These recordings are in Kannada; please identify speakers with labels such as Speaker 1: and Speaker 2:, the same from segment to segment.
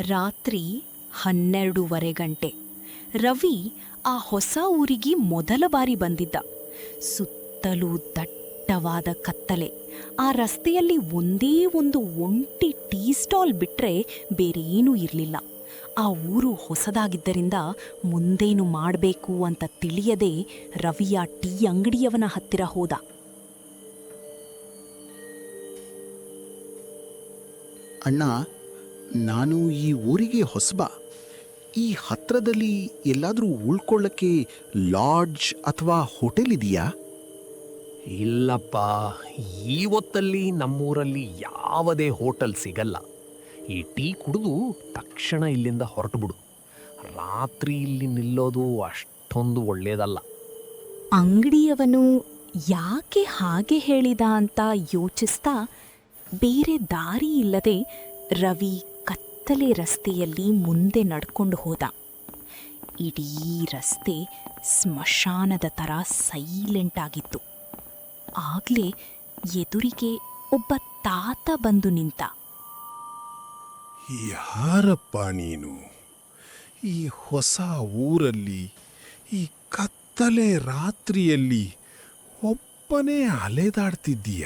Speaker 1: ರಾತ್ರಿ 12:30 ಗಂಟೆ. ರವಿ ಆ ಹೊಸ ಊರಿಗೆ ಮೊದಲ ಬಾರಿ ಬಂದಿದ್ದ. ಸುತ್ತಲೂ ದಟ್ಟವಾದ ಕತ್ತಲೆ. ಆ ರಸ್ತೆಯಲ್ಲಿ ಒಂದೇ ಒಂದು ಒಂಟಿ ಟೀ ಸ್ಟಾಲ್ ಬಿಟ್ರೆ ಬೇರೇನೂ ಇರಲಿಲ್ಲ. ಆ ಊರು ಹೊಸದಾಗಿದ್ದರಿಂದ ಮುಂದೇನು ಮಾಡಬೇಕು ಅಂತ ತಿಳಿಯದೆ ರವಿಯ ಟೀ ಅಂಗಡಿಯವನ ಹತ್ತಿರ ಹೋದ.
Speaker 2: ಅಣ್ಣ, ನಾನು ಈ ಊರಿಗೆ ಹೊಸಬ. ಈ ಹತ್ರದಲ್ಲಿ ಎಲ್ಲಾದರೂ ಉಳ್ಕೊಳ್ಳಕ್ಕೆ ಲಾಡ್ಜ್ ಅಥವಾ ಹೋಟೆಲ್ ಇದೆಯಾ?
Speaker 3: ಇಲ್ಲಪ್ಪ, ಈ ಹೊತ್ತಲ್ಲಿ ನಮ್ಮೂರಲ್ಲಿ ಯಾವುದೇ ಹೋಟೆಲ್ ಸಿಗಲ್ಲ. ಈ ಟೀ ಕುಡಿದು ತಕ್ಷಣ ಇಲ್ಲಿಂದ ಹೊರಟುಬಿಡು. ರಾತ್ರಿ ಇಲ್ಲಿ ನಿಲ್ಲೋದು ಅಷ್ಟೊಂದು ಒಳ್ಳೆಯದಲ್ಲ.
Speaker 1: ಅಂಗಡಿಯವನು ಯಾಕೆ ಹಾಗೆ ಹೇಳಿದ ಅಂತ ಯೋಚಿಸ್ತಾ ಬೇರೆ ದಾರಿ ಇಲ್ಲದೆ ರವಿ ಕತ್ತಲೆ ರಸ್ತೆಯಲ್ಲಿ ಮುಂದೆ ನಡ್ಕೊಂಡು ಹೋದ. ಇಡೀ ರಸ್ತೆ ಸ್ಮಶಾನದ ಥರ ಸೈಲೆಂಟ್ ಆಗಿತ್ತು. ಆಗ್ಲೇ ಎದುರಿಗೆ ಒಬ್ಬ ತಾತ ಬಂದು ನಿಂತ.
Speaker 4: ಯಾರಪ್ಪ ನೀನು? ಈ ಹೊಸ ಊರಲ್ಲಿ ಈ ಕತ್ತಲೆ ರಾತ್ರಿಯಲ್ಲಿ ಒಬ್ಬನೇ ಅಲೆದಾಡ್ತಿದ್ದೀಯ?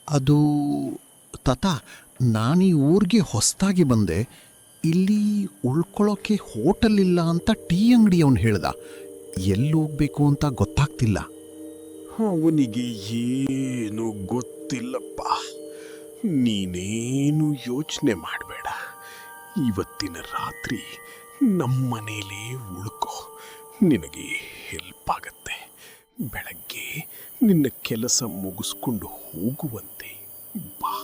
Speaker 2: ಅದು ತಾತ, ನಾನು ಈ ಊರಿಗೆ ಹೊಸದಾಗಿ ಬಂದೆ. ಇಲ್ಲಿ ಉಳ್ಕೊಳ್ಳೋಕ್ಕೆ ಹೋಟೆಲ್ ಇಲ್ಲ ಅಂತ ಟೀ ಅಂಗಡಿಯವನು ಹೇಳ್ದ. ಎಲ್ಲಿ ಹೋಗ್ಬೇಕು ಅಂತ ಗೊತ್ತಾಗ್ತಿಲ್ಲ.
Speaker 4: ಅವನಿಗೆ ಏನು ಗೊತ್ತಿಲ್ಲಪ್ಪ. ನೀನೇನು ಯೋಚನೆ ಮಾಡಬೇಡ. ಇವತ್ತಿನ ರಾತ್ರಿ ನಮ್ಮನೇಲೇ ಉಳ್ಕೋ. ನಿನಗೆ ಹೆಲ್ಪ್ ಆಗತ್ತೆ. ಬೆಳಗ್ಗೆ ನಿನ್ನ ಕೆಲಸ ಮುಗಿಸ್ಕೊಂಡು ಹೋಗುವಂತೆ ಬಾ.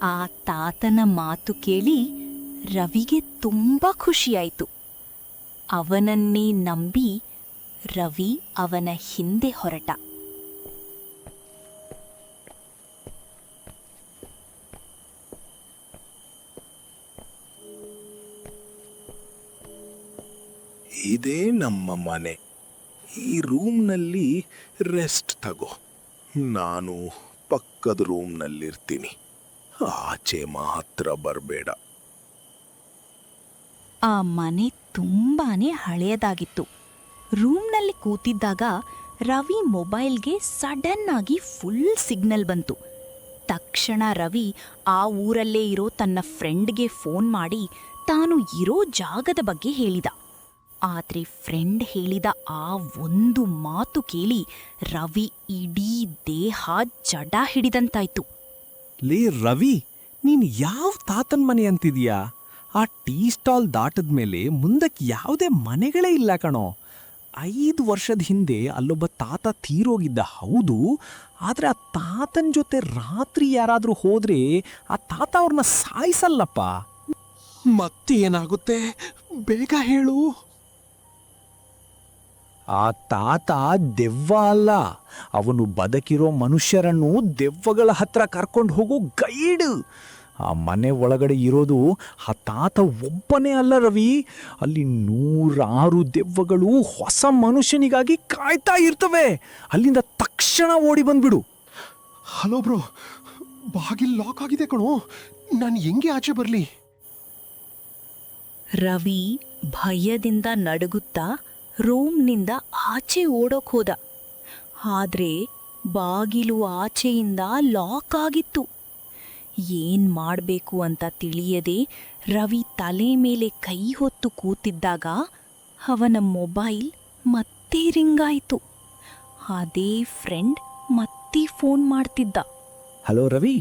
Speaker 1: ಆ ತಾತನ ಮಾತು ಕೇಳಿ ರವಿಗೆ ತುಂಬಾ ಖುಷಿಯಾಯಿತು. ಅವನನ್ನೇ ನಂಬಿ ರವಿ ಅವನ ಹಿಂದೆ ಹೊರಟ.
Speaker 4: ಇದೇ ನಮ್ಮ ಮನೆ. ಈ ರೂಮ್ನಲ್ಲಿ ರೆಸ್ಟ್ ತಗೋ. ನಾನು ಪಕ್ಕದ ರೂಮ್ನಲ್ಲಿರ್ತೀನಿ. ಆಚೆ ಮಾತ್ರ ಬರಬೇಡ.
Speaker 1: ಆ ಮನೆ ತುಂಬಾನೇ ಹಳೆಯದಾಗಿತ್ತು. ರೂಮ್ನಲ್ಲಿ ಕೂತಿದ್ದಾಗ ರವಿ ಮೊಬೈಲ್ಗೆ ಸಡನ್ ಆಗಿ ಫುಲ್ ಸಿಗ್ನಲ್ ಬಂತು. ತಕ್ಷಣ ರವಿ ಆ ಊರಲ್ಲೇ ಇರೋ ತನ್ನ ಫ್ರೆಂಡ್ಗೆ ಫೋನ್ ಮಾಡಿ ತಾನು ಇರೋ ಜಾಗದ ಬಗ್ಗೆ ಹೇಳಿದ. ಆದ್ರೆ ಫ್ರೆಂಡ್ ಹೇಳಿದ ಆ ಒಂದು ಮಾತು ಕೇಳಿ ರವಿ ಇಡೀ ದೇಹ ಜಡ ಹಿಡಿದಂತಾಯ್ತು.
Speaker 5: ಲೇ ರವಿ, ನೀನ್ ಯಾವ ತಾತನ್ ಮನೆ ಅಂತಿದೀಯಾ? ಆ ಟೀ ಸ್ಟಾಲ್ ದಾಟದ್ಮೇಲೆ ಮುಂದಕ್ಕೆ ಯಾವುದೇ ಮನೆಗಳೇ ಇಲ್ಲ ಕಣೋ. 5 ವರ್ಷದ ಹಿಂದೆ ಅಲ್ಲೊಬ್ಬ ತಾತ ತೀರೋಗಿದ್ದ, ಹೌದು. ಆದ್ರೆ ಆ ತಾತನ ಜೊತೆ ರಾತ್ರಿ ಯಾರಾದ್ರೂ ಹೋದ್ರೆ ಆ ತಾತ ಅವ್ರನ್ನ ಸಾಯಿಸಲ್ಲಪ್ಪ.
Speaker 4: ಮತ್ತೇನಾಗುತ್ತೆ? ಬೇಗ ಹೇಳು.
Speaker 5: ಆ ತಾತ ದೆವ್ವ ಅಲ್ಲ, ಅವನು ಬದುಕಿರೋ ಮನುಷ್ಯರನ್ನು ದೆವ್ವಗಳ ಹತ್ರ ಕರ್ಕೊಂಡು ಹೋಗೋ ಗೈಡ್. ಆ ಮನೆ ಒಳಗಡೆ ಇರೋದು ಆ ತಾತ ಒಬ್ಬನೇ ಅಲ್ಲ ರವಿ. ಅಲ್ಲಿ 106 ದೆವ್ವಗಳು ಹೊಸ ಮನುಷ್ಯನಿಗಾಗಿ ಕಾಯ್ತಾ ಇರ್ತವೆ. ಅಲ್ಲಿಂದ ತಕ್ಷಣ ಓಡಿ ಬಂದ್ಬಿಡು.
Speaker 4: ಹಲೋ ಬ್ರೋ, ಬಾಗಿಲು ಲಾಕ್ ಆಗಿದೆ ಕಣೋ. ನಾನು ಹೆಂಗೆ ಆಚೆ ಬರಲಿ?
Speaker 1: ರವಿ ಭಯದಿಂದ ನಡುಗುತ್ತಾ ರೂಮ್ನಿಂದ ಆಚೆ ಓಡೋಕ್ ಹೋದ. ಆದ್ರೆ ಬಾಗಿಲು ಆಚೆಯಿಂದ ಲಾಕ್ ಆಗಿತ್ತು. ಏನ್ ಮಾಡ್ಬೇಕು ಅಂತ ತಿಳಿಯದೆ ರವಿ ತಲೆ ಮೇಲೆ ಕೈ ಹೊತ್ತು ಕೂತಿದ್ದಾಗ ಅವನ ಮೊಬೈಲ್ ಮತ್ತೆ ರಿಂಗಾಯಿತು. ಅದೇ ಫ್ರೆಂಡ್ ಮತ್ತೆ ಫೋನ್ ಮಾಡ್ತಿದ್ದ.
Speaker 5: ಹಲೋ ರವಿ,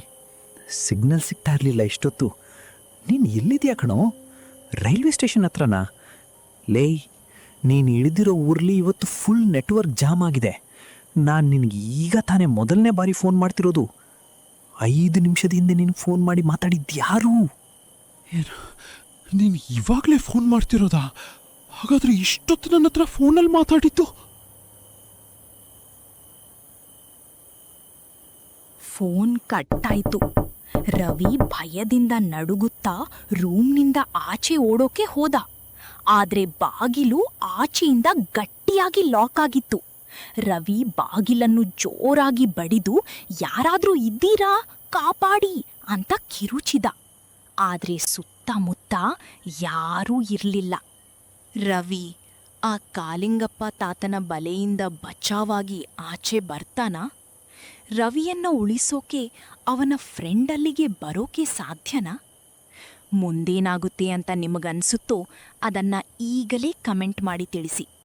Speaker 5: ಸಿಗ್ನಲ್ ಸಿಗ್ತಾ ಇರಲಿಲ್ಲ ಇಷ್ಟೊತ್ತು. ನೀನು ಎಲ್ಲಿದ್ಯಾ ಕಣೋ? ರೈಲ್ವೆ ಸ್ಟೇಷನ್ ಹತ್ರನಾ? ಲೇ, ನೀನು ಇಳಿದಿರೋ ಊರ್ಲಿ ಇವತ್ತು ಫುಲ್ ನೆಟ್ವರ್ಕ್ ಜಾಮ್ ಆಗಿದೆ. ನಾನು ನಿನಗೆ ಈಗ ತಾನೇ ಮೊದಲನೇ ಬಾರಿ ಫೋನ್ ಮಾಡ್ತಿರೋದು. 5 ನಿಮಿಷದ ಹಿಂದೆ ನೀನು ಫೋನ್ ಮಾಡಿ ಮಾತಾಡಿದ್ಯಾರು?
Speaker 4: ಏನು, ನೀನು ಇವಾಗಲೇ ಫೋನ್ ಮಾಡ್ತಿರೋದಾ? ಹಾಗಾದ್ರೆ ಇಷ್ಟೊತ್ತು ನನ್ನ ಹತ್ರ ಫೋನಲ್ಲಿ ಮಾತಾಡಿದ್ದು?
Speaker 1: ಫೋನ್ ಕಟ್ಟಾಯ್ತು. ರವಿ ಭಯದಿಂದ ನಡುಗುತ್ತಾ ರೂಮ್ನಿಂದ ಆಚೆ ಓಡೋಕೆ ಹೋದ. ಆದ್ರೆ ಬಾಗಿಲು ಆಚೆಯಿಂದ ಗಟ್ಟಿಯಾಗಿ ಲಾಕ್ ಆಗಿತ್ತು. ರವಿ ಬಾಗಿಲನ್ನು ಜೋರಾಗಿ ಬಡಿದು ಯಾರಾದ್ರೂ ಇದ್ದೀರಾ, ಕಾಪಾಡಿ ಅಂತ ಕಿರುಚಿದ. ಆದ್ರೆ ಸುತ್ತಮುತ್ತ ಯಾರೂ ಇರಲಿಲ್ಲ. ರವಿ ಆ ಕಾಲಿಂಗಪ್ಪ ತಾತನ ಬಲೆಯಿಂದ ಬಚಾವಾಗಿ ಆಚೆ ಬರ್ತಾನ? ರವಿಯನ್ನ ಉಳಿಸೋಕೆ ಅವನ ಫ್ರೆಂಡ್ ಅಲ್ಲಿಗೆ ಬರೋಕೆ ಸಾಧ್ಯನಾ? ಮುಂದೇನಾಗುತ್ತೆ ಅಂತ ನಿಮಗನ್ಸುತ್ತೋ ಅದನ್ನ ಈಗಲೇ ಕಮೆಂಟ್ ಮಾಡಿ ತಿಳಿಸಿ.